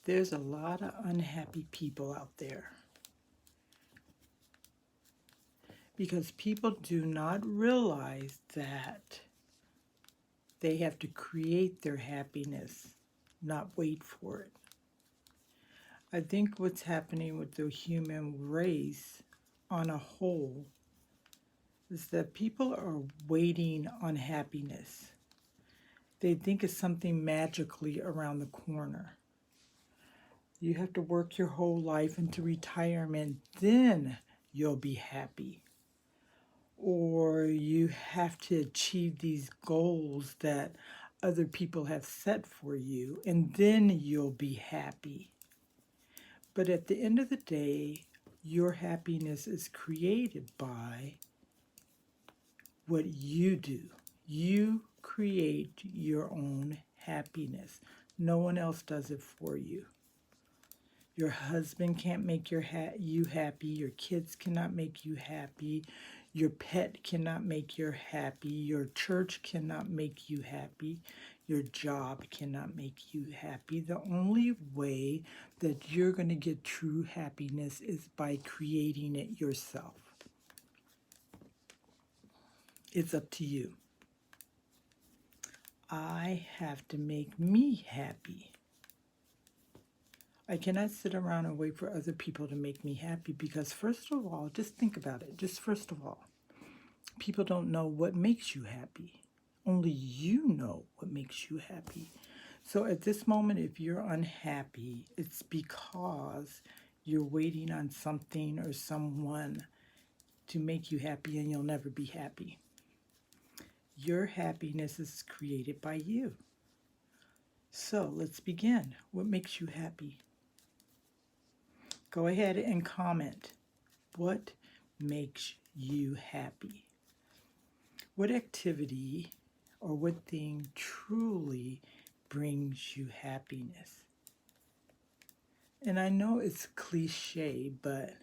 There's a lot of unhappy people out there because people do not realize that they have to create their happiness, not wait for it. I think what's happening with the human race on a whole is that people are waiting on happiness. They think it's something magically around the corner. You have to work your whole life into retirement, then you'll be happy. Or you have to achieve these goals that other people have set for you, and then you'll be happy. But at the end of the day, your happiness is created by what you do. You create your own happiness. No one else does it for you. Your husband can't make you happy. Your kids cannot make you happy. Your pet cannot make you happy. Your church cannot make you happy. Your job cannot make you happy. The only way that you're going to get true happiness is by creating it yourself. It's up to you. I have to make me happy. I cannot sit around and wait for other people to make me happy because, first of all, just think about it. Just first of all, people don't know what makes you happy. Only you know what makes you happy. So at this moment, if you're unhappy, it's because you're waiting on something or someone to make you happy, and you'll never be happy. Your happiness is created by you. So let's begin. What makes you happy? Go ahead and comment. What makes you happy? What activity or what thing truly brings you happiness? And I know it's cliche, but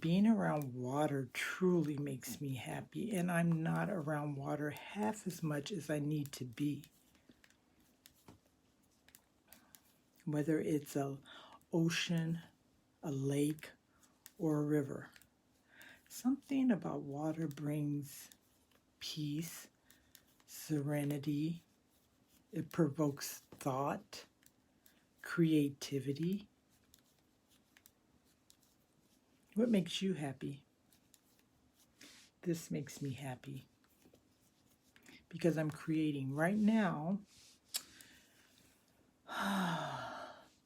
being around water truly makes me happy, and I'm not around water half as much as I need to be. Whether it's an ocean, a lake, or a river. Something about water brings peace, serenity. It provokes thought, creativity. What makes you happy? This makes me happy because I'm creating right now.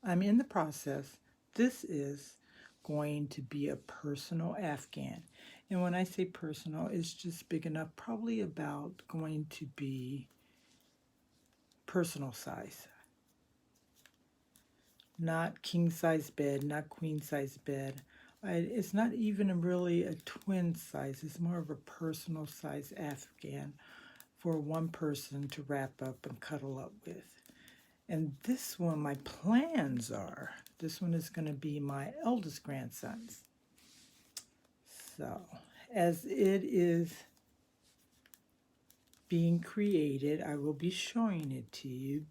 I'm in the process. This is going to be a personal Afghan. And when I say personal, it's just big enough, probably about going to be personal size. Not king size bed, not queen size bed. It's not even really a twin size. It's more of a personal size Afghan for one person to wrap up and cuddle up with. And this one, my plans are, this one is going to be my eldest grandson's. So, as it is being created, I will be showing it to you.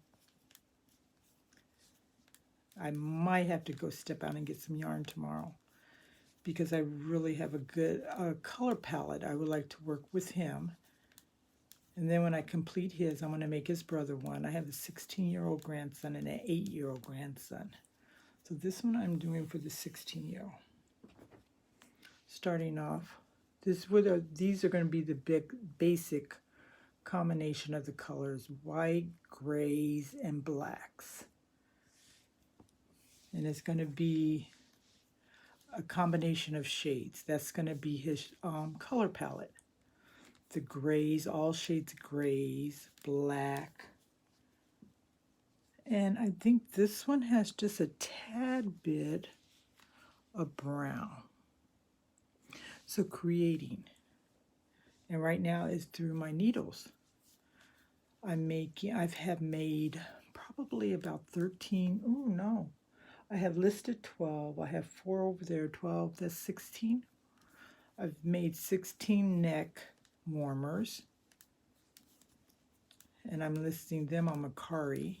I might have to go step out and get some yarn tomorrow because I really have a good color palette. I would like to work with him. And then when I complete his, I'm going to make his brother one. I have a 16-year-old grandson and an 8-year-old grandson. So this one I'm doing for the 16-year-old. Starting off, these are going to be the big basic combination of the colors, white, grays, and blacks. And it's going to be a combination of shades. That's going to be his color palette. The grays, all shades of grays, black. And I think this one has just a tad bit of brown. So creating. And right now is through my needles. I have made probably about 13. Oh no. I have listed 12. I have 4 over there. 12, that's 16. I've made 16 neck warmers. And I'm listing them on Mercari.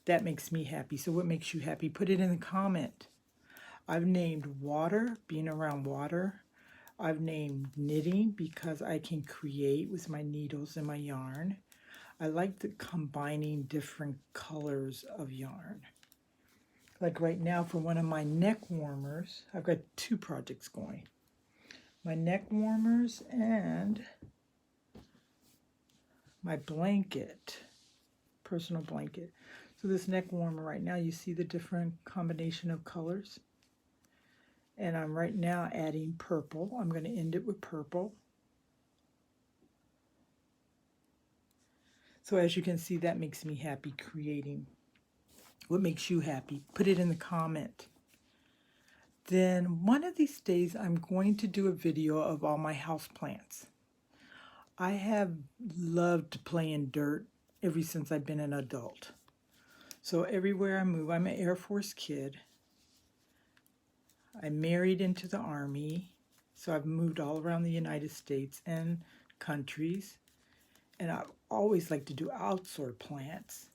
That makes me happy. So what makes you happy? Put it in the comment. I've named water, being around water. I've named knitting because I can create with my needles and my yarn. I like the combining different colors of yarn. Like right now for one of my neck warmers, I've got 2 projects going. My neck warmers and my blanket, personal blanket. So this neck warmer right now, you see the different combination of colors? And I'm right now adding purple. I'm going to end it with purple. So as you can see, that makes me happy creating. What makes you happy? Put it in the comment. Then one of these days, I'm going to do a video of all my house plants. I have loved to play in dirt ever since I've been an adult. So everywhere I move, I'm an Air Force kid. I married into the Army, so I've moved all around the United States and countries. And I always like to do outdoor plants.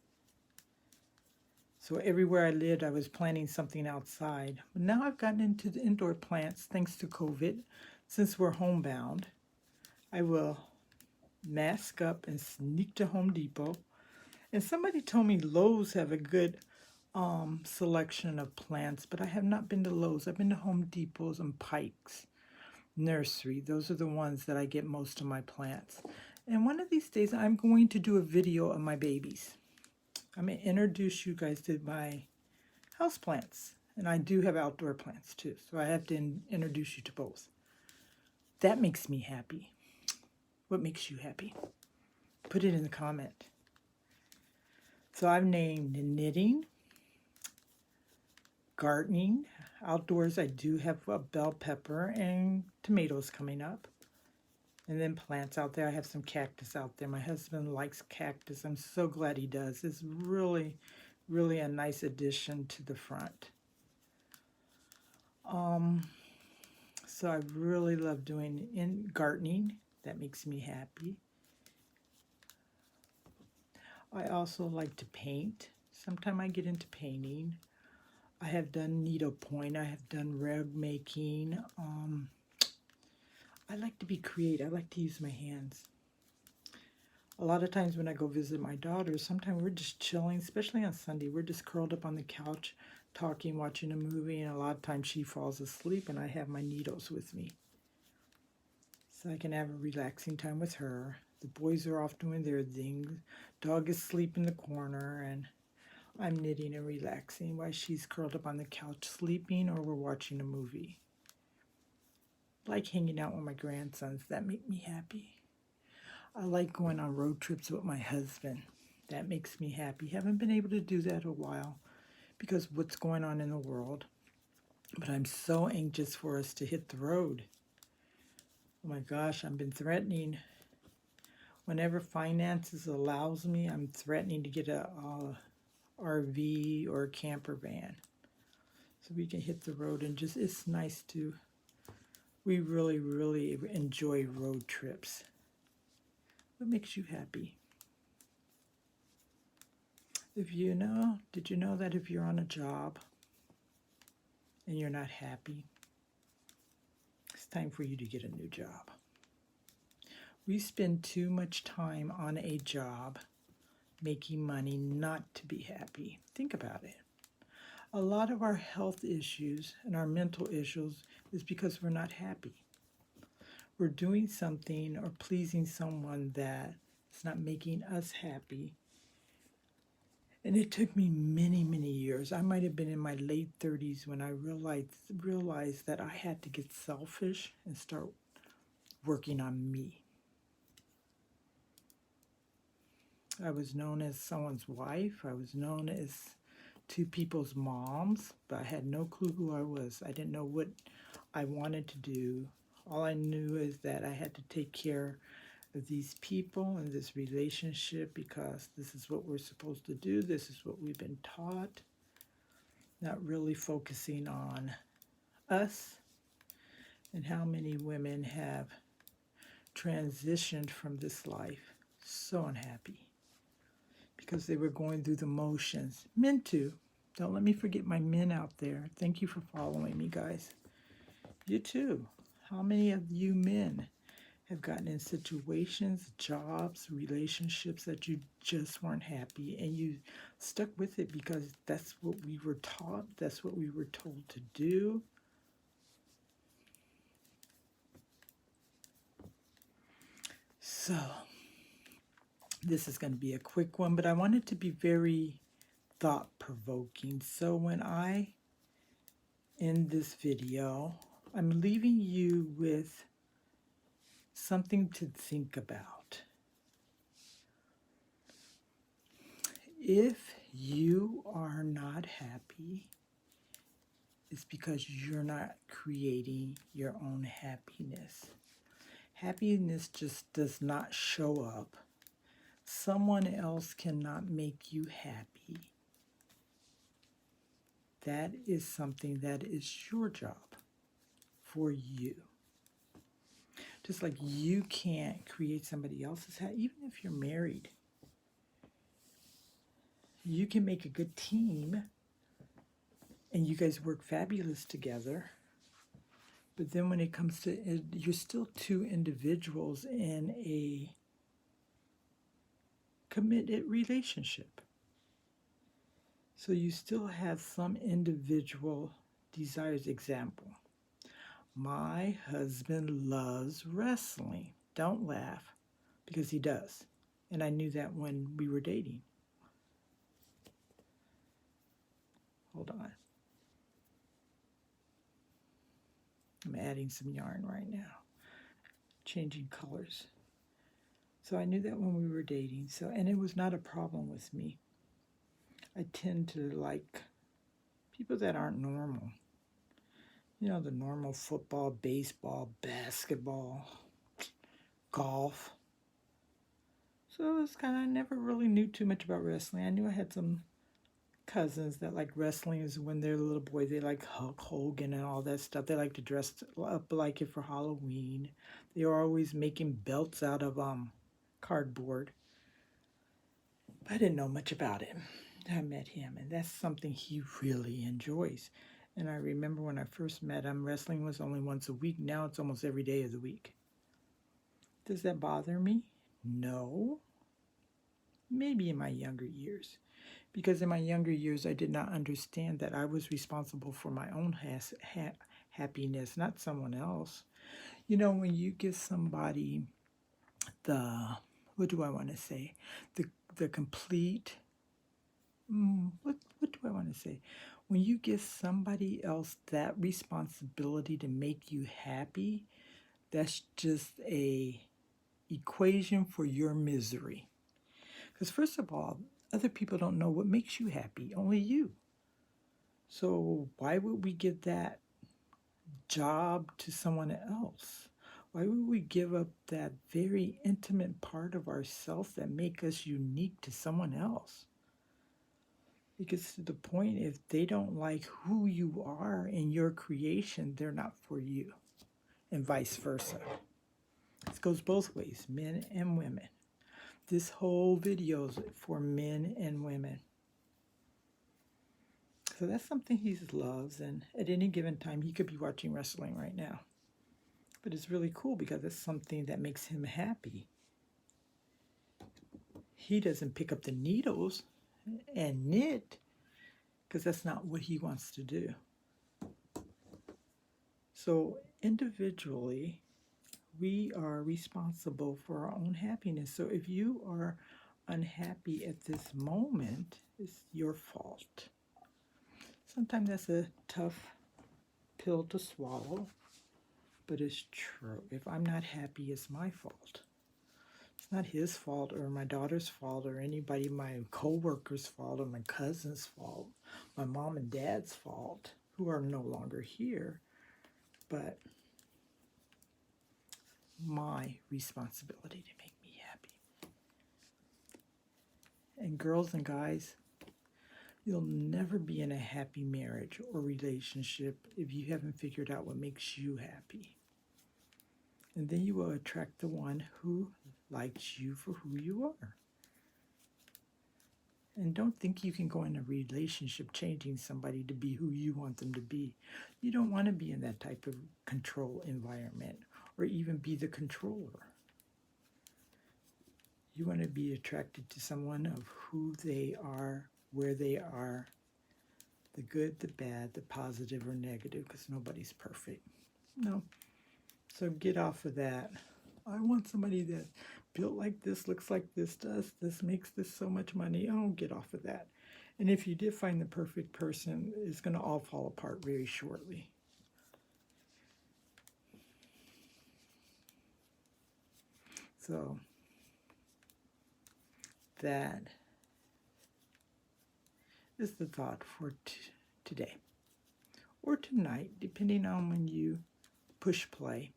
So everywhere I lived, I was planting something outside. But now I've gotten into the indoor plants thanks to COVID. Since we're homebound, I will mask up and sneak to Home Depot. And somebody told me Lowe's have a good selection of plants, but I have not been to Lowe's. I've been to Home Depot's and Pike's Nursery. Those are the ones that I get most of my plants. And one of these days, I'm going to do a video of my babies. I'm going to introduce you guys to my house plants. And I do have outdoor plants too, so I have to introduce you to both. That makes me happy. What makes you happy? Put it in the comment. So I've named knitting, gardening. Outdoors, I do have a bell pepper and tomatoes coming up. And then plants out there. I have some cactus out there. My husband likes cactus. I'm so glad he does. It's really, really a nice addition to the front. So I really love doing gardening. That makes me happy. I also like to paint. Sometimes I get into painting. I have done needlepoint. I have done rug making. I like to be creative. I like to use my hands. A lot of times when I go visit my daughters, sometimes we're just chilling, especially on Sunday. We're just curled up on the couch, talking, watching a movie, and a lot of times she falls asleep and I have my needles with me. So I can have a relaxing time with her. The boys are off doing their things. Dog is asleep in the corner, and I'm knitting and relaxing while she's curled up on the couch sleeping or we're watching a movie. I like hanging out with my grandsons. That make me happy. I like going on road trips with my husband. That makes me happy. Haven't been able to do that in a while because of what's going on in the world. But I'm so anxious for us to hit the road. Oh my gosh, I've been threatening. Whenever finances allows me, I'm threatening to get a RV or a camper van so we can hit the road and just, it's nice to, we really, really enjoy road trips. What makes you happy? Did you know that if you're on a job and you're not happy, it's time for you to get a new job. We spend too much time on a job making money not to be happy. Think about it. A lot of our health issues and our mental issues is because we're not happy. We're doing something or pleasing someone that is not making us happy. And it took me many, many years. I might have been in my late 30s when I realized that I had to get selfish and start working on me. I was known as someone's wife. I was known as 2 people's moms, but I had no clue who I was. I didn't know what I wanted to do. All I knew is that I had to take care of these people and this relationship because this is what we're supposed to do. This is what we've been taught. Not really focusing on us and how many women have transitioned from this life so unhappy because they were going through the motions. Men too. Don't let me forget my men out there. Thank you for following me, guys. You too. How many of you men have gotten in situations, jobs, relationships that you just weren't happy and you stuck with it because that's what we were taught, that's what we were told to do? So, this is going to be a quick one, but I want it to be very thought-provoking. So when I end this video, I'm leaving you with something to think about. If you are not happy, it's because you're not creating your own happiness. Happiness just does not show up. Someone else cannot make you happy. That is something that is your job for you. Just like you can't create somebody else's happiness, even if you're married. You can make a good team and you guys work fabulous together. But then when it comes to it, you're still two individuals in a committed relationship. So you still have some individual desires. Example, my husband loves wrestling. Don't laugh, because he does. And I knew that when we were dating. Hold on. I'm adding some yarn right now. Changing colors. So I knew that when we were dating. So, and it was not a problem with me. I tend to like people that aren't normal. You know, the normal football, baseball, basketball, golf. So it's kind of, I never really knew too much about wrestling. I knew I had some cousins that like wrestling. Is when they're little boy, they like Hulk Hogan and all that stuff. They like to dress up like it for Halloween. They were always making belts out of cardboard. But I didn't know much about him. I met him, and that's something he really enjoys. And I remember when I first met him, wrestling was only once a week. Now it's almost every day of the week. Does that bother me? No. Maybe in my younger years. Because in my younger years, I did not understand that I was responsible for my own happiness, not someone else. You know, when you give somebody what do I want to say? The complete, what do I want to say? When you give somebody else that responsibility to make you happy, that's just a equation for your misery. Because first of all, other people don't know what makes you happy, only you. So why would we give that job to someone else? Why would we give up that very intimate part of ourselves that make us unique to someone else? Because to the point, if they don't like who you are in your creation, they're not for you, and vice versa. This goes both ways, men and women. This whole video is for men and women. So that's something he loves, and at any given time, he could be watching wrestling right now. But it's really cool because it's something that makes him happy. He doesn't pick up the needles and knit because that's not what he wants to do. So individually, we are responsible for our own happiness. So if you are unhappy at this moment, it's your fault. Sometimes that's a tough pill to swallow, but it's true. If I'm not happy, it's my fault. It's not his fault or my daughter's fault or anybody, my co-worker's fault or my cousin's fault, my mom and dad's fault, who are no longer here, but my responsibility to make me happy. And girls and guys, you'll never be in a happy marriage or relationship if you haven't figured out what makes you happy. And then you will attract the one who likes you for who you are. And don't think you can go in a relationship changing somebody to be who you want them to be. You don't want to be in that type of control environment or even be the controller. You want to be attracted to someone of who they are, where they are, the good, the bad, the positive or negative, because nobody's perfect. No. So get off of that. I want somebody that built like this, looks like this, does this, makes this so much money. Oh, get off of that. And if you did find the perfect person, it's going to all fall apart very shortly. So that is the thought for today or tonight, depending on when you push play.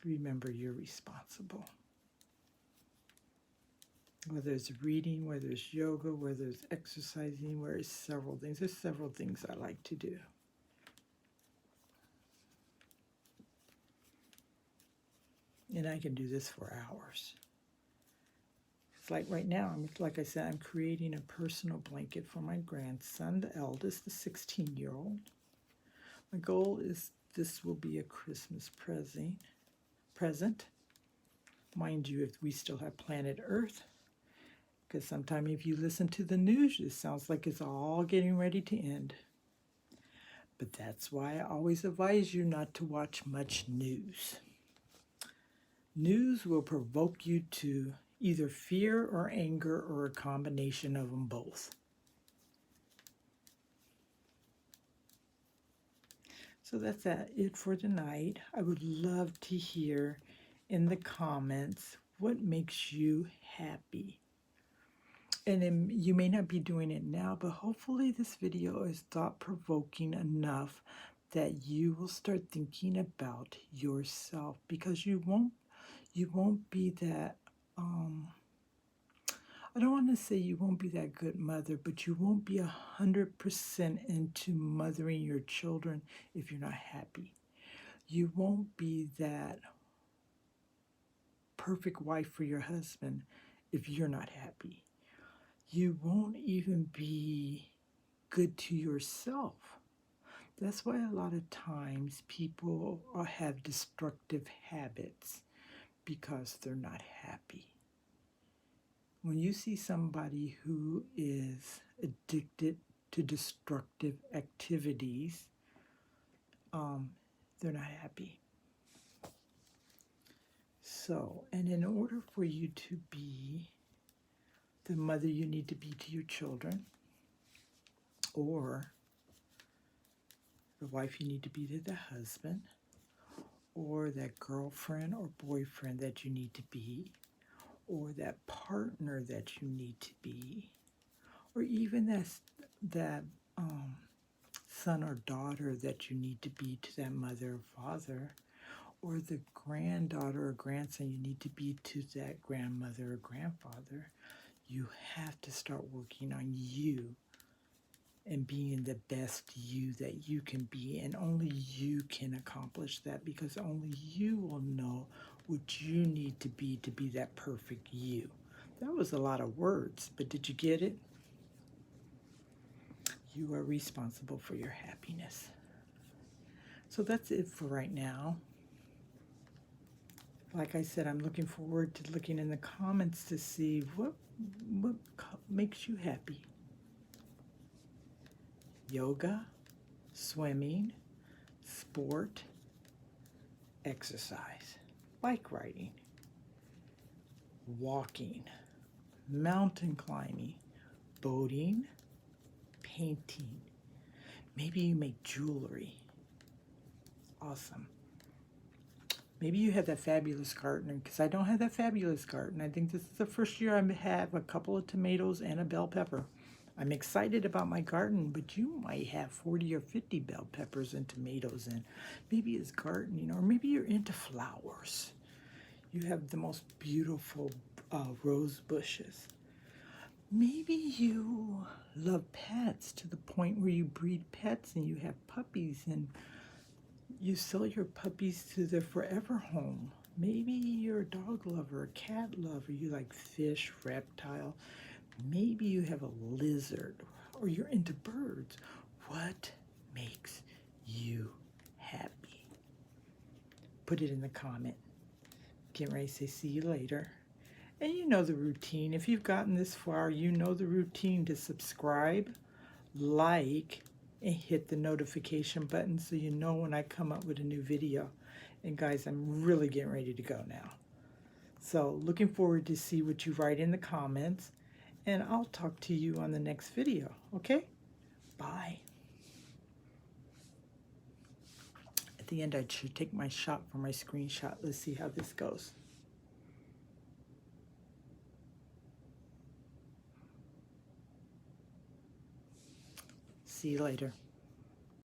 Remember, you're responsible. Whether it's reading, whether it's yoga, whether it's exercising, whether it's several things. There's several things I like to do. And I can do this for hours. It's like right now, like I said, I'm creating a personal blanket for my grandson, the eldest, the 16-year-old. My goal is this will be a Christmas present. Mind you, if we still have planet Earth, because sometimes if you listen to the news, it sounds like it's all getting ready to end. But that's why I always advise you not to watch much news. News will provoke you to either fear or anger or a combination of them both. So that's it for tonight. I would love to hear in the comments what makes you happy. And you may not be doing it now, but hopefully this video is thought-provoking enough that you will start thinking about yourself, because you won't be that, I don't want to say you won't be that good mother, but you won't be 100% into mothering your children if you're not happy. You won't be that perfect wife for your husband if you're not happy. You won't even be good to yourself. That's why a lot of times people have destructive habits, because they're not happy. When you see somebody who is addicted to destructive activities, they're not happy. So, and in order for you to be the mother you need to be to your children, or the wife you need to be to the husband, or that girlfriend or boyfriend that you need to be, or that partner that you need to be, or even that son or daughter that you need to be to that mother or father, or the granddaughter or grandson you need to be to that grandmother or grandfather, you have to start working on you and being the best you that you can be. And only you can accomplish that, because only you will know what you need to be that perfect you. That was a lot of words, but did you get it? You are responsible for your happiness. So that's it for right now. Like I said, I'm looking forward to looking in the comments to see what makes you happy. Yoga, swimming, sport, exercise, bike riding, walking, mountain climbing, boating, painting. Maybe you make jewelry. Awesome. Maybe you have that fabulous garden, because I don't have that fabulous garden. I think this is the first year I have a couple of tomatoes and a bell pepper. I'm excited about my garden, but you might have 40 or 50 bell peppers and tomatoes, and maybe it's gardening, or maybe you're into flowers. You have the most beautiful rose bushes. Maybe you love pets to the point where you breed pets and you have puppies, and you sell your puppies to their forever home. Maybe you're a dog lover, a cat lover, you like fish, reptile. Maybe you have a lizard or you're into birds. What makes you happy? Put it in the comment. Get ready to say see you later. And you know the routine. If you've gotten this far, you know the routine to subscribe, like, and hit the notification button so you know when I come up with a new video. And guys, I'm really getting ready to go now. So looking forward to see what you write in the comments. And I'll talk to you on the next video. Okay? Bye. At the end, I should take my shot for my screenshot. Let's see how this goes. See you later.